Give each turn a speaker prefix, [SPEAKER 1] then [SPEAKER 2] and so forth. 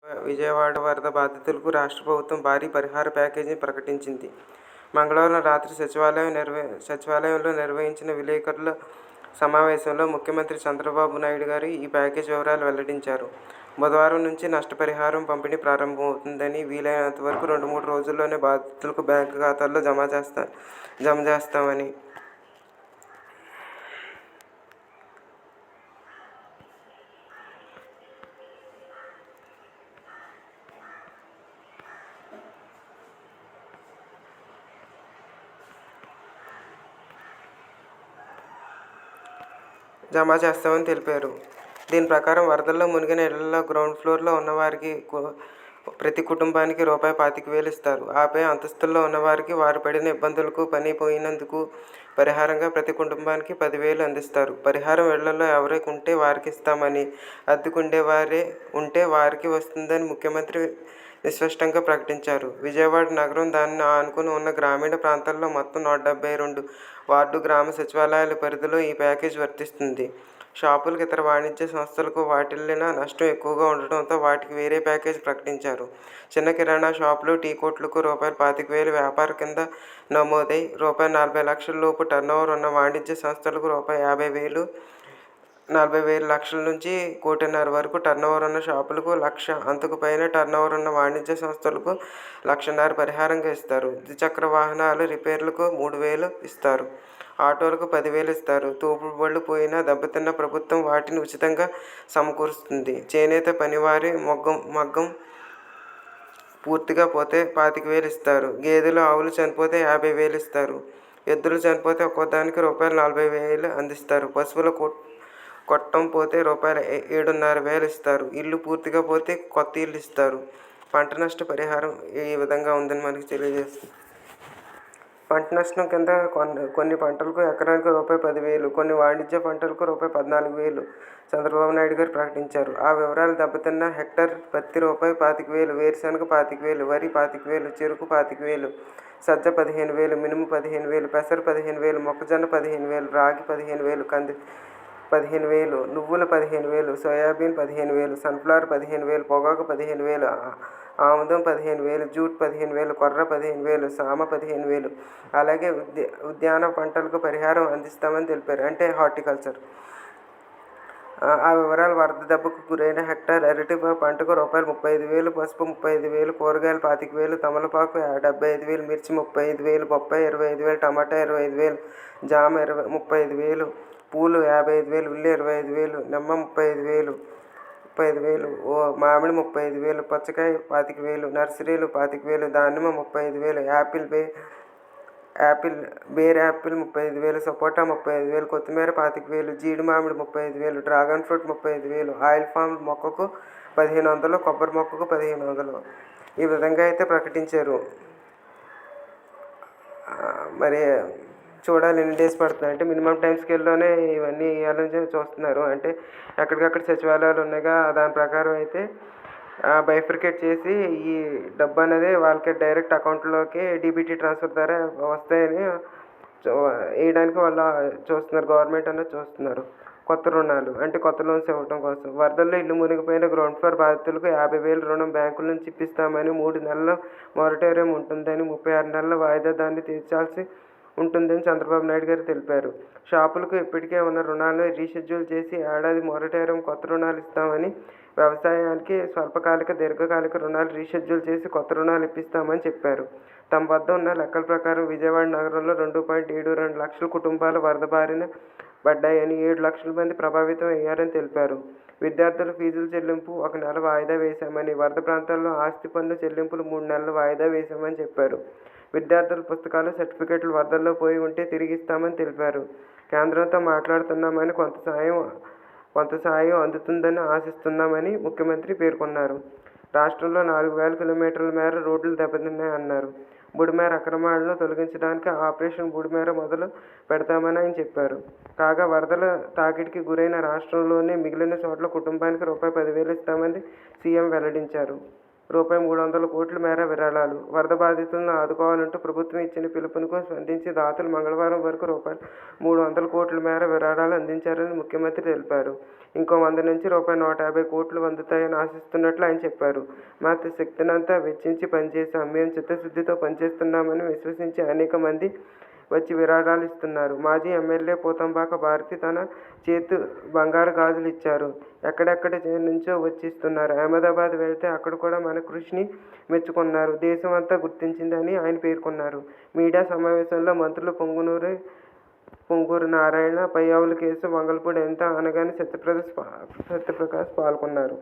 [SPEAKER 1] విజయవాడ వరద బాధితులకు రాష్ట్ర ప్రభుత్వం భారీ పరిహార ప్యాకేజీని ప్రకటించింది. మంగళవారం రాత్రి సచివాలయంలో నిర్వహించిన విలేకరుల సమావేశంలో ముఖ్యమంత్రి చంద్రబాబు నాయుడు గారు ఈ ప్యాకేజీ వివరాలు వెల్లడించారు. బుధవారం నుంచి నష్టపరిహారం పంపిణీ ప్రారంభమవుతుందని, వీలైనంత వరకు 2-3 రోజుల్లోనే బాధితులకు బ్యాంకు ఖాతాల్లో జమ చేస్తామని, తెలిపారు. దీని ప్రకారం వరదల్లో మునిగిన ఇళ్లలో గ్రౌండ్ ఫ్లోర్లో ఉన్నవారికి ప్రతి కుటుంబానికి రూపాయి 25,000 ఇస్తారు. ఆపై అంతస్తుల్లో ఉన్నవారికి వారు పడిన ఇబ్బందులకు, పని పోయినందుకు పరిహారంగా ప్రతి కుటుంబానికి 10,000 అందిస్తారు. పరిహారం ఇళ్లలో ఎవరికి ఉంటే వారికి ఇస్తామని, అద్దెకుండేవారే ఉంటే వారికి వస్తుందని ముఖ్యమంత్రి స్పష్టంగా ప్రకటించారు. విజయవాడ నగరం, దానిని ఆనుకుని ఉన్న గ్రామీణ ప్రాంతాల్లో మొత్తం 172 వార్డు గ్రామ సచివాలయాల పరిధిలో ఈ ప్యాకేజీ వర్తిస్తుంది. షాపులకు, ఇతర వాణిజ్య సంస్థలకు వాటిల్లిన నష్టం ఎక్కువగా ఉండటంతో వాటికి వేరే ప్యాకేజీ ప్రకటించారు. చిన్న కిరాణా షాపులు, టీ కొట్లకు రూపాయలు 25,000 వ్యాపార కింద నమోదై రూపాయలు 40 లక్షల లోపు టర్నోవర్ ఉన్న వాణిజ్య సంస్థలకు రూపాయలు 50,000, 40,000 లక్షల నుంచి 1,50,00,000 వరకు టర్నోవర్ ఉన్న షాపులకు, 1,00,000 అంతకు పైన టర్నోవర్ ఉన్న వాణిజ్య సంస్థలకు 1,50,000 పరిహారంగా ఇస్తారు. ద్విచక్ర వాహనాల రిపేర్లకు 3,000 ఇస్తారు. ఆటోలకు 10,000 ఇస్తారు. తోపుడు బళ్ళు పోయినా, దెబ్బతిన్న ప్రభుత్వం వాటిని ఉచితంగా సమకూరుస్తుంది. చేనేత పనివారి మగ్గం పూర్తిగా పోతే 25,000 ఇస్తారు. గేదెలు, ఆవులు చనిపోతే 50,000 ఇస్తారు. ఎద్దులు చనిపోతే ఒక్కోదానికి రూపాయలు 40,000 అందిస్తారు. పశువుల కొట్టం పోతే రూపాయలు 7,500 ఇస్తారు. ఇల్లు పూర్తిగా పోతే కొత్త ఇల్లు ఇస్తారు. పంట నష్ట పరిహారం ఈ విధంగా ఉందని మనకి తెలియజేస్తుంది. పంట నష్టం కింద కొన్ని పంటలకు ఎకరానికి రూపాయి 10,000, కొన్ని వాణిజ్య పంటలకు రూపాయి 14,000 చంద్రబాబు నాయుడు గారు ప్రకటించారు. ఆ వివరాలు: దెబ్బతిన్న హెక్టర్ పత్తి రూపాయి 25,000, వేరుశనగ 25,000, వరి 25,000, చెరుకు 25,000, సజ్జ 15,000, మినుము 15,000, పెసర 15,000, మొక్కజొన్న 15,000, రాగి 15,000, కంది 15,000, నువ్వులు 15,000, సోయాబీన్ 15,000, సన్ఫ్లవర్ 15,000, పొగాకు 15,000, ఆముదం 15,000, జూట్ 15,000, కొర్ర 15,000, సామ 15,000. అలాగే ఉద్యాన పంటలకు పరిహారం అందిస్తామని తెలిపారు. అంటే హార్టికల్చర్. ఆ వివరాలు: వరద దెబ్బకు గురైన హెక్టర్ అరటి పంటకు రూపాయలు 35,000, పసుపు 35,000, కూరగాయలు 25,000, తమలపాకు 75,000, మిర్చి 35,000, బొప్పాయి 25,000, టమాటా 25,000, జామ 35,000, పూలు 55,000, ఉల్లి 25,000, నిమ్మ 35,000, మామిడి 35,000, పుచ్చకాయ 25,000, నర్సరీలు 25,000, దానిమ్మ 35,000, బేర్ యాపిల్ 35,000, సపోటా 35,000, కొత్తిమీర 25,000, జీడి మామిడి 35,000, డ్రాగన్ ఫ్రూట్ 35,000, ఆయిల్ పామ్ మొక్కకు 1,500, కొబ్బరి మొక్కకు 1,500. ఈ విధంగా అయితే ప్రకటించారు. మరి చూడాలి ఎన్ని డేస్ పడుతుంది. అంటే మినిమం టైం స్కేల్లోనే ఇవన్నీ ఇవ్వాలని చూస్తున్నారు. అంటే ఎక్కడికక్కడ సచివాలయాలు ఉన్నాయిగా, దాని ప్రకారం అయితే బైఫర్కేట్ చేసి ఈ డబ్బు అనేది వాళ్ళకి డైరెక్ట్ అకౌంట్లోకి డీబీటీ ట్రాన్స్ఫర్ ద్వారా వస్తాయని వేయడానికి వాళ్ళు చూస్తున్నారు. గవర్నమెంట్ అనేది చూస్తున్నారు. కొత్త రుణాలు అంటే కొత్త లోన్స్ ఇవ్వడం కోసం. వరదల్లో ఇల్లు మునిగిపోయిన గ్రౌండ్ ఫ్లోర్ బాధితులకు 50,000 రుణం బ్యాంకుల నుంచి ఇప్పిస్తామని, 3 నెలల మొరటోరియం ఉంటుందని, 36 నెలల వాయిదా దాన్ని తీర్చాల్సి ఉంటుందని చంద్రబాబు నాయుడు గారు తెలిపారు. షాపులకు ఇప్పటికే ఉన్న రుణాలను రీషెడ్యూల్ చేసి ఏడాది మొరటోరియం కొత్త రుణాలు ఇస్తామని, వ్యవసాయానికి స్వల్పకాలిక, దీర్ఘకాలిక రుణాలు రీషెడ్యూల్ చేసి కొత్త రుణాలు ఇప్పిస్తామని చెప్పారు. తమ వద్ద ఉన్న లెక్కల ప్రకారం విజయవాడ నగరంలో 2.72 లక్షల కుటుంబాలు వరద బారిన పడ్డాయని, 7 లక్షల మంది ప్రభావితం అయ్యారని తెలిపారు. విద్యార్థుల ఫీజుల చెల్లింపు 1 నెల వాయిదా వేశామని, వరద ప్రాంతాల్లో ఆస్తి పన్ను చెల్లింపులు 3 నెలలు వాయిదా వేశామని చెప్పారు. విద్యార్థుల పుస్తకాలు, సర్టిఫికెట్లు వరదల్లో పోయి ఉంటే తిరిగిస్తామని తెలిపారు. కేంద్రంతో మాట్లాడుతున్నామని, కొంత సాయం అందుతుందని ఆశిస్తున్నామని ముఖ్యమంత్రి పేర్కొన్నారు. రాష్ట్రంలో 4,000 కిలోమీటర్ల మేర రోడ్లు దెబ్బతిన్నాయన్నారు. బుడిమేర అక్రమాలను తొలగించడానికి ఆపరేషన్ బుడిమేర మొదలు పెడతామని ఆయన చెప్పారు. కాగా వరదల తాకిడికి గురైన రాష్ట్రంలోని మిగిలిన చోట్ల కుటుంబానికి రూపాయి 10,000 ఇస్తామని సీఎం వెల్లడించారు. రూపాయి 300 కోట్ల మేర విరాళాలు. వరద బాధితులను ఆదుకోవాలంటూ ప్రభుత్వం ఇచ్చిన పిలుపునకు స్పందించి దాతలు మంగళవారం వరకు రూపాయలు 300 కోట్ల మేర విరాళాలు అందించారని ముఖ్యమంత్రి తెలిపారు. ఇంకో 100 నుంచి రూపాయి 150 కోట్లు అందుతాయని ఆశిస్తున్నట్లు ఆయన చెప్పారు. మా శక్తినంతా వెచ్చించి పనిచేశాం. మేము చిత్తశుద్ధితో పనిచేస్తున్నామని విశ్వసించి అనేక మంది వచ్చి విరాళాలు ఇస్తున్నారు. మాజీ ఎమ్మెల్యే పోతంబాక భారతి తన చేతి బంగారు గాజులు ఇచ్చారు. ఎక్కడెక్కడి నుంచో వచ్చి ఇస్తున్నారు. అహ్మదాబాద్ వెళ్తే అక్కడ కూడా మన కృషిని మెచ్చుకున్నారు. దేశం అంతా గుర్తించిందని ఆయన పేర్కొన్నారు. మీడియా సమావేశంలో మంత్రులు పొంగూరు నారాయణ, పయ్యావుల కేసు, మంగళపూడి అనిత, అనగాని సత్యప్రకాష్ పాల్గొన్నారు.